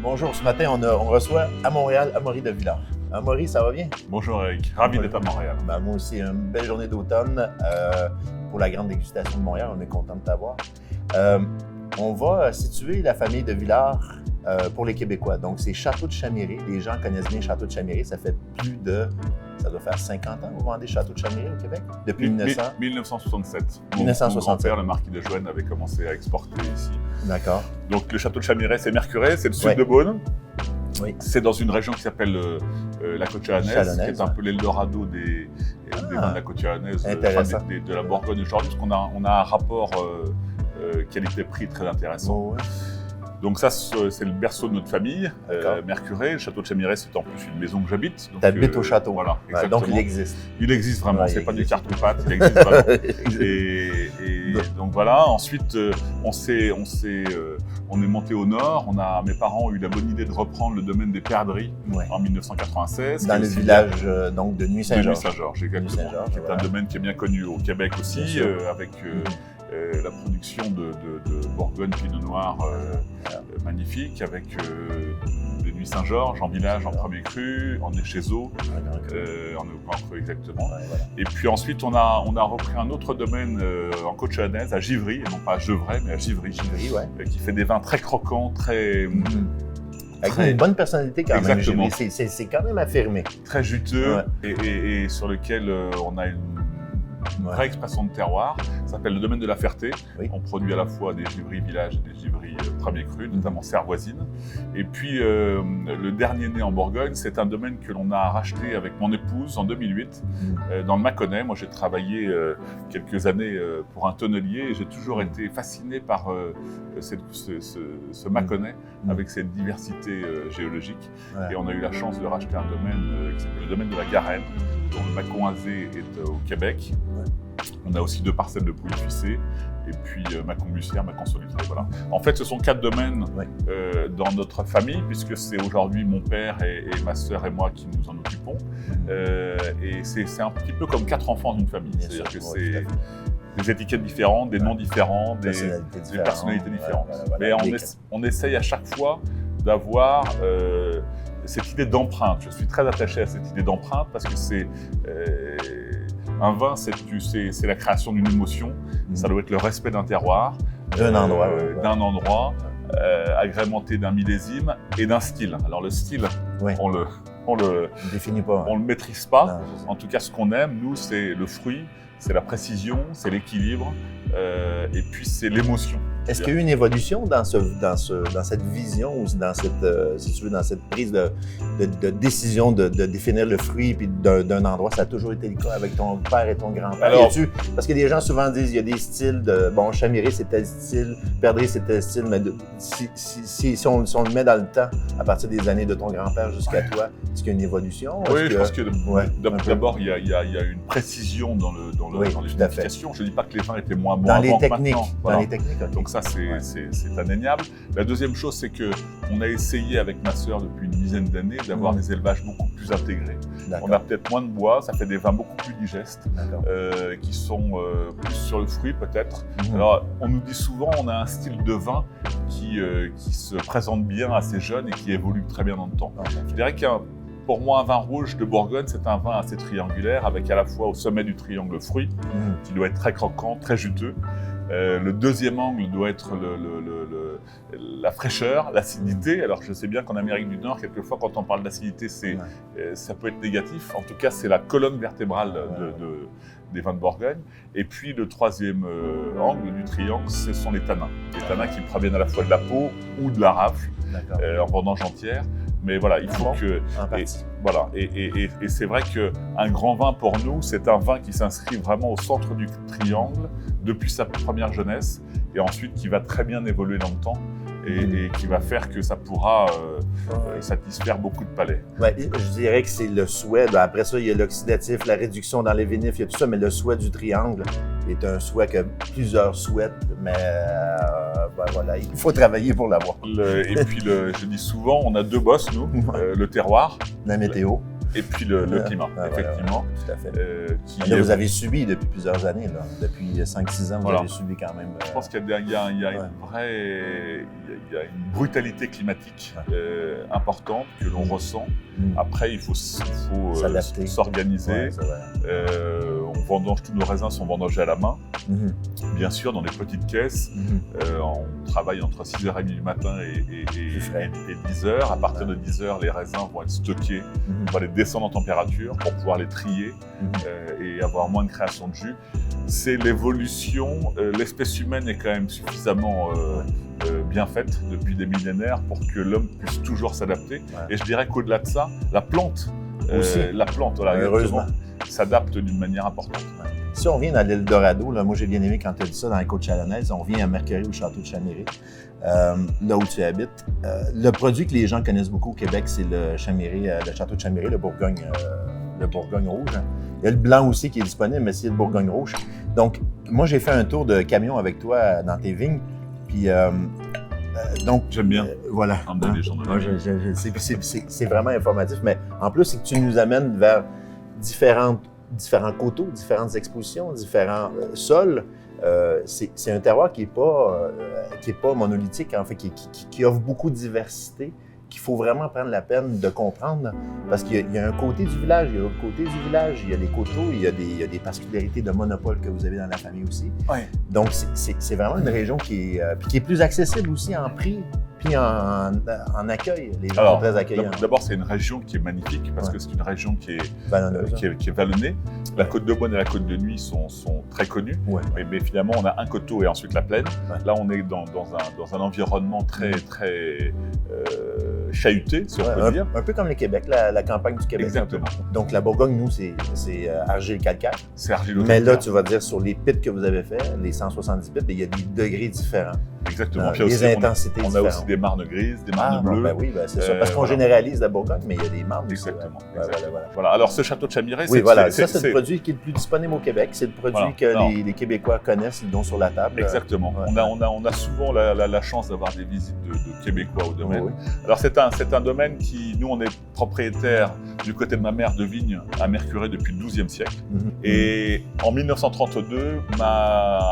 Bonjour, ce matin, on reçoit à Montréal Amaury de Villars. Amaury, ça va bien? Bonjour Eric, ravi d'être à Montréal. Moi aussi, une belle journée d'automne pour la grande dégustation de Montréal. On est content de t'avoir. On va situer la famille de Villars pour les Québécois. Donc, c'est Château de Chamiré. Les gens connaissent bien Château de Chamiré. Ça fait ça doit faire 50 ans que vous vendez Château de Chamiré au Québec? Depuis 1967. 1967. Mon grand-père, le marquis de Joine, avait commencé à exporter ici. D'accord. Donc, le Château de Chamiré, c'est Mercurey, c'est le sud de Beaune. Oui. C'est dans une région qui s'appelle la côte chalonnaise, qui est un peu l'Eldorado des vins de la côte chalonnaise, de la Bourgogne aujourd'hui, parce qu'on a un rapport qualité-prix très intéressant. Oh, ouais. Donc ça, c'est le berceau de notre famille, Mercurey. Le château de Chamiré, c'est en plus une maison que j'habite. Tu habites au château. Voilà, exactement. Donc il existe. Il existe vraiment, Ouais, c'est pas du carton-pâte, il existe vraiment. et donc voilà, ensuite on est monté au nord, mes parents ont eu la bonne idée de reprendre le domaine des Perdrix en 1996. Dans le village donc de Nuit-Saint-Georges. De Nuit-Saint-Georges, exactement. C'est un domaine qui est bien connu au Québec aussi, avec la production de Bourgogne Pinot Noir magnifique, avec des Nuits Saint-Georges en village, en premier cru, en Échezeaux, en Grand Cru exactement. Ouais, voilà. Et puis ensuite, on a repris un autre domaine en côte chalonnaise, à Givry, et non pas à Gevrey, mais à Givry, qui fait des vins très croquants, très... Avec une bonne personnalité quand même. Exactement. C'est quand même affirmé. Très juteux, et sur lequel on a une vraie expression de terroir. Ça s'appelle le domaine de la Ferté. Oui. On produit à la fois des Givry village et des Givry premier cru, notamment Servoisine. Et puis le dernier né en Bourgogne, c'est un domaine que l'on a racheté avec mon épouse en 2008 dans le Mâconnais. Moi, j'ai travaillé quelques années pour un tonnelier et j'ai toujours été fasciné par ce Mâconnais avec cette diversité géologique. Ouais. Et on a eu la chance de racheter un domaine qui s'appelle le domaine de la Garenne, dont le Mâcon-Azé est au Québec. Ouais. On a aussi 2 parcelles de Pouilly-Fuissé, et puis Mâcon-Bussière, Mâcon-Solutré, voilà. En fait, ce sont 4 domaines dans notre famille, puisque c'est aujourd'hui mon père et ma sœur et moi qui nous en occupons. Et c'est un petit peu comme 4 enfants d'une famille. C'est-à-dire que c'est des étiquettes différentes, des noms différents, des personnalités différentes. Mais on essaye à chaque fois d'avoir cette idée d'empreinte. Je suis très attaché à cette idée d'empreinte parce que c'est un vin, c'est la création d'une émotion. Ça doit être le respect d'un terroir, d'un endroit, agrémenté d'un millésime et d'un style. Alors le style, on le définit pas, on le maîtrise pas. Non, en tout cas, ce qu'on aime, nous, c'est le fruit, c'est la précision, c'est l'équilibre, et puis c'est l'émotion. Est-ce qu'il y a eu une évolution dans cette vision ou dans cette prise de décision de définir le fruit puis d'un endroit? Ça a toujours été le cas avec ton père et ton grand-père? Parce que les gens souvent disent qu'il y a des styles Chamiré c'est tel style, Perdrix c'est tel style, mais si on le met dans le temps, à partir des années de ton grand-père jusqu'à toi, est-ce qu'il y a une évolution? Oui, je pense que d'abord il y a une précision dans l'identification. Je ne dis pas que les vins étaient moins bons avant que maintenant. Dans les techniques, Donc ça, c'est indéniable. La deuxième chose, c'est qu'on a essayé avec ma sœur depuis une dizaine d'années d'avoir des élevages beaucoup plus intégrés. On a peut-être moins de bois, ça fait des vins beaucoup plus digestes, qui sont plus sur le fruit peut-être. Alors, on nous dit souvent on a un style de vin qui se présente bien assez jeune et qui évolue très bien dans le temps. Je dirais pour moi, un vin rouge de Bourgogne, c'est un vin assez triangulaire, avec à la fois au sommet du triangle le fruit, qui doit être très croquant, très juteux. Le deuxième angle doit être la fraîcheur, l'acidité. Alors je sais bien qu'en Amérique du Nord, quelquefois quand on parle d'acidité, ça peut être négatif. En tout cas, c'est la colonne vertébrale des vins de Bourgogne. Et puis le troisième angle du triangle, ce sont les tanins. Les tanins qui proviennent à la fois de la peau ou de la rafle, en vendange entière. Mais voilà, il faut et c'est vrai qu'un grand vin pour nous, c'est un vin qui s'inscrit vraiment au centre du triangle depuis sa première jeunesse et ensuite qui va très bien évoluer dans le temps et qui va faire que ça pourra satisfaire beaucoup de palais. Ouais, je dirais que c'est le souhait. Après ça, il y a l'oxydatif, la réduction dans les vinifs, il y a tout ça, mais le souhait du triangle est un souhait que plusieurs souhaitent, mais il faut travailler pour l'avoir. Et puis, je dis souvent, on a 2 bosses, nous, le terroir. La météo. Et puis le climat, effectivement. Voilà, tout à fait. Là, vous avez subi depuis plusieurs années, là. Depuis 5-6 ans, vous avez subi quand même. Je pense qu'il y a une brutalité climatique importante que l'on ressent. Après, il faut s'organiser. On vendange tous nos raisins, sont vendangés à la main. Bien sûr, dans des petites caisses. On travaille entre 6h30 du matin et 10h. À partir de 10h, les raisins vont être stockés. On va les descendre en température pour pouvoir les trier et avoir moins de création de jus. C'est l'évolution. L'espèce humaine est quand même suffisamment bien faite depuis des millénaires pour que l'homme puisse toujours s'adapter. Et je dirais qu'au-delà de ça, la plante, heureusement, s'adapte d'une manière importante. Si on vient dans l'Eldorado, là, moi j'ai bien aimé quand tu as dit ça dans la Côte-Chalonnaise, on vient à Mercury au château de Chaméré, là où tu habites. Le produit que les gens connaissent beaucoup au Québec, c'est le château de Chaméré, le Bourgogne rouge. Il y a le blanc aussi qui est disponible, mais c'est le Bourgogne rouge. Donc, moi j'ai fait un tour de camion avec toi dans tes vignes, puis donc, j'aime bien. Voilà. Les gens de c'est vraiment informatif, mais en plus, c'est que tu nous amènes vers différents coteaux, différentes expositions, différents sols. C'est un terroir qui est pas monolithique, en fait, qui offre beaucoup de diversité, qu'il faut vraiment prendre la peine de comprendre, parce qu'il y a un côté du village, il y a l'autre côté du village, il y a les coteaux, il y a des particularités de monopole que vous avez dans la famille aussi. Ouais. Donc, c'est vraiment une région qui est plus accessible aussi en prix, puis en accueil. Les gens sont très accueillants. D'abord, c'est une région qui est magnifique, parce que c'est une région qui est vallonnée. La côte de Beaune et la côte de Nuit sont très connues, mais finalement, on a un coteau et ensuite la plaine. Là, on est dans un environnement très chahuté, si on peut dire. Un peu comme le Québec, la campagne du Québec. Exactement. Donc, la Bourgogne, nous, c'est argile-calcaire. C'est argile-calcaire. Mais là, tu vas dire, sur les pits que vous avez faits, les 170 pits, il y a des degrés différents. Exactement. Des intensités différentes. On a aussi des marnes grises, des marnes bleues. Ben oui, c'est ça. Parce qu'on généralise la Bourgogne, mais il y a des marnes. Exactement. Voilà. Alors, ce château de Chaméré, c'est le produit qui est le plus disponible au Québec. C'est le produit que les Québécois connaissent, ils dont sur la table. Exactement. On a souvent la chance d'avoir des visites de Québécois au domaine. Alors, c'est un domaine qui, nous, on est propriétaire du côté de ma mère de vignes à Mercury depuis le XIIe siècle. Et en 1932,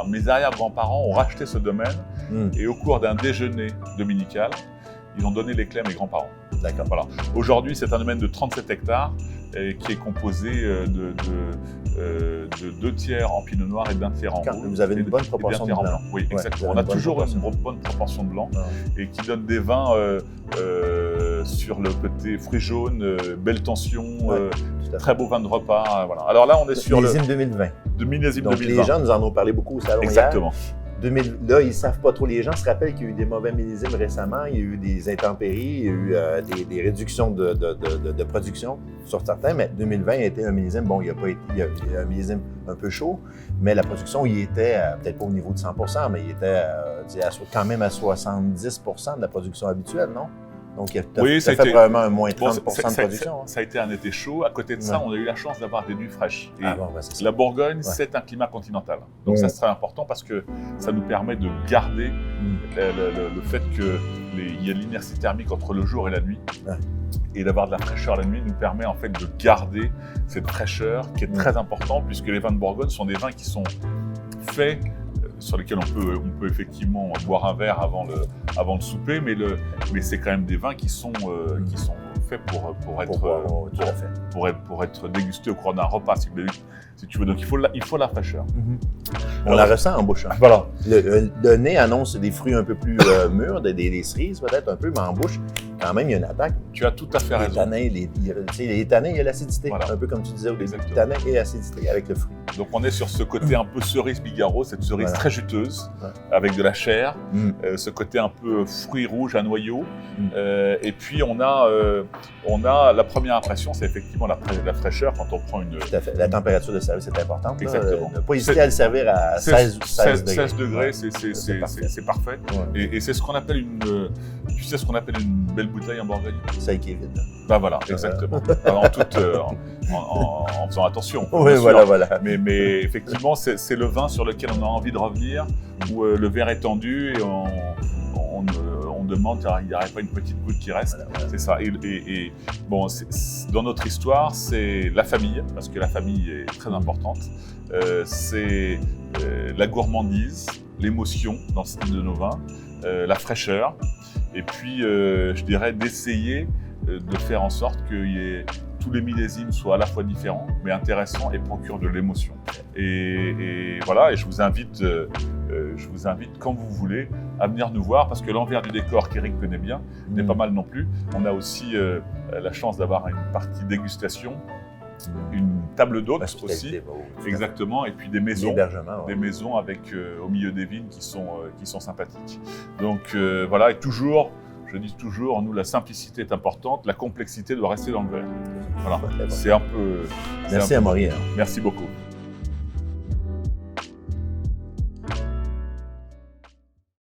mes arrière-grands-parents ont racheté ce domaine. Et au cours d'un déjeuner dominical, ils ont donné les clés à mes grands-parents. D'accord. Voilà. Aujourd'hui, c'est un domaine de 37 hectares qui est composé de 2 tiers en pinot noir et d'1 tiers en rouge. Vous avez une bonne proportion de blanc. Oui, exactement. On a toujours une bonne proportion de blanc et qui donne des vins sur le côté fruits jaunes, belle tension, très beau vin de repas. Voilà. Alors là, on est sur le millésime 2020. Millésime Donc 2020. Les gens nous en ont parlé beaucoup au salon Exactement. Là, ils ne savent pas trop. Les gens se rappellent qu'il y a eu des mauvais millésimes récemment, il y a eu des intempéries, il y a eu des réductions de production sur certains, mais 2020 a été un millésime, bon, il y a un millésime un peu chaud, mais la production, il était peut-être pas au niveau de 100%, mais il était quand même à 70% de la production habituelle, non? Donc, ça fait probablement un moins 30% de production. Ça a été un été chaud. À côté de ça, on a eu la chance d'avoir des nuits fraîches. Et la Bourgogne, c'est un climat continental. Donc, ça, c'est très important parce que ça nous permet de garder le fait qu'il y a l'inertie thermique entre le jour et la nuit. Et d'avoir de la fraîcheur la nuit nous permet en fait de garder cette fraîcheur qui est très importante, puisque les vins de Bourgogne sont des vins qui sont faits sur lesquels on peut effectivement boire un verre avant le souper, mais c'est quand même des vins qui sont faits pour être dégustés au cours d'un repas, si tu veux. Donc il faut la fraîcheur. On la ressent en bouche. Voilà. Le nez annonce des fruits un peu plus mûrs, des cerises peut-être un peu, mais en bouche, quand même, il y a une attaque. Tu as tout à fait raison. Les tanins, il y a l'acidité, un peu comme tu disais au début. Tanins et acidité avec le fruit. Donc on est sur ce côté un peu cerise Bigarreau, cette cerise très juteuse, avec de la chair, ce côté un peu fruits rouges à noyau. Et puis on a la première impression, c'est effectivement la fraîcheur quand on prend une... Tout à fait. La température de service est importante. Exactement. Ne pas hésiter à le servir à 16 degrés. 16 degrés, c'est parfait. Et c'est ce qu'on appelle une belle bouteille en Bourgogne. Ça qui est vide. Ben voilà, exactement. En faisant attention. Oui, voilà. Mais effectivement, c'est le vin sur lequel on a envie de revenir, où le verre est tendu et on demande, il n'y aurait pas une petite goutte qui reste. Voilà. C'est ça. Et bon, dans notre histoire, c'est la famille, parce que la famille est très importante. C'est la gourmandise, l'émotion dans le style de nos vins, la fraîcheur. Et puis, je dirais d'essayer de faire en sorte que tous les millésimes soient à la fois différents, mais intéressants et procurent de l'émotion. Et voilà, et je vous invite quand vous voulez à venir nous voir, parce que l'envers du décor qu'Éric connaît bien n'est pas mal non plus. On a aussi la chance d'avoir une partie dégustation, une table d'hôtes aussi, exactement, et puis des maisons avec au milieu des vignes qui sont sympathiques. Donc voilà, et toujours, je dis toujours, nous la simplicité est importante, la complexité doit rester dans le verre. Voilà, c'est un peu. Merci Amaury. Merci beaucoup.